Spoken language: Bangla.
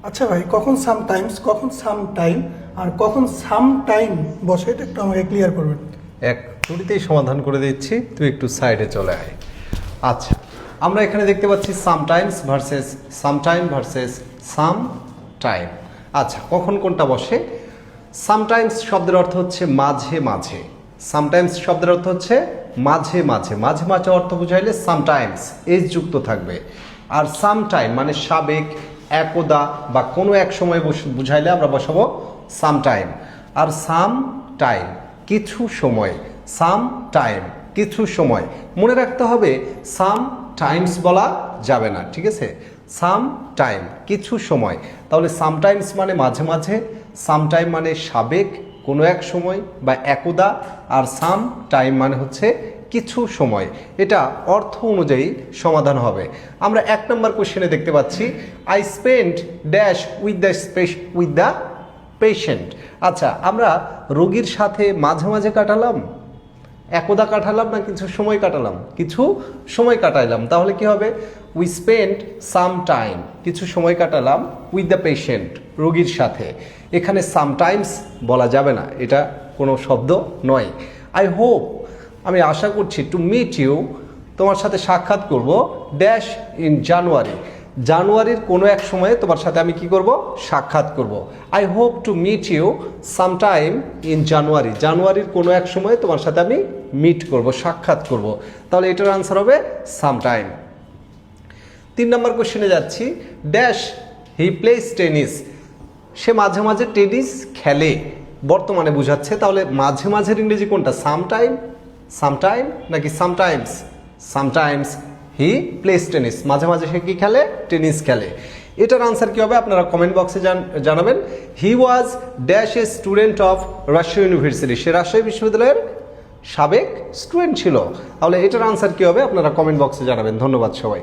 আচ্ছা ভাই, কখন সামটাইমস, কখন সাম টাইম আর কখন সাম টাইম বসে, এটা একটু আমাকে ক্লিয়ার করবেন। এক মিনিটেই সমাধান করে দিচ্ছি, তুই একটু সাইডে চলে আয়। আচ্ছা, আমরা এখানে দেখতে পাচ্ছি sometimes versus sometime versus some time. আচ্ছা, কখন কোনটা বসে? সামটাইমস শব্দের অর্থ হচ্ছে মাঝে মাঝে। সামটাইমস শব্দের অর্থ হচ্ছে মাঝে মাঝে। মাঝে মাঝে অর্থ বুঝাইলে সামটাইমস এজ যুক্ত থাকবে। আর সাম টাইম মানে সাবেক, একদা বা কোনো এক সময় বুঝাইলে আমরা বসাবো সাম টাইম। আর সাম টাইম কিছু সময়, সাম টাইম কিছু সময়। মনে রাখতে হবে সাম টাইমস বলা যাবে না, ঠিক আছে? সাম টাইম কিছু সময়। তাহলে সাম টাইমস মানে মাঝে মাঝে, সাম টাইম মানে সাবেক, কোনো এক সময় বা একদা, আর সাম টাইম মানে হচ্ছে কিছু সময়। এটা অর্থ অনুযায়ী সমাধান হবে। আমরা 1 নম্বর কোশ্চেনে দেখতে পাচ্ছি I spend dash with the patient. আচ্ছা, আমরা রোগীর সাথে মাঝে মাঝে কাটালাম, একদা কাটালাম না কিছু সময় কাটালাম? কিছু সময় কাটাইলাম। তাহলে কি হবে? উই স্পেন্ড সাম টাইম, কিছু সময় কাটালাম, উইথ দ্য পেশেন্ট রোগীর সাথে। এখানে সামটাইমস বলা যাবে না, এটা কোনো শব্দ নয়। আই হোপ, আমি আশা করছি, টু মিট ইউ, তোমার সাথে সাক্ষাৎ করব, ড্যাশ ইন জানুয়ারি, জানুয়ারির কোনো এক সময়ে তোমার সাথে আমি কি করব? সাক্ষাৎ করব। I hope to meet you sometime in January, জানুয়ারির কোনো এক সময়ে তোমার সাথে আমি মিট করব, সাক্ষাৎ করব। তাহলে এটার আনসার হবে সামটাইম। 3 নম্বর কোশ্চেনে যাচ্ছি, ড্যাশ হি প্লেস টেনিস, সে মাঝে মাঝে টেনিস খেলে, বর্তমানে বুঝাচ্ছে। তাহলে মাঝে মাঝের ইংরেজি কোনটা? সামটাইম, সামটাইম নাকি sometimes? Sometimes he plays tennis, মাঝে মাঝে সে কি খেলে? টেনিস খেলে। এটার আনসার কি হবে আপনারা কমেন্ট বক্সে জানাবেন। He was dash a student of Rajshahi university, সে রাজশাহী বিশ্ববিদ্যালয়ের সাবেক স্টুডেন্ট ছিল। তাহলে এটার আনসার কি হবে আপনারা কমেন্ট বক্সে জানাবেন। ধন্যবাদ সবাই।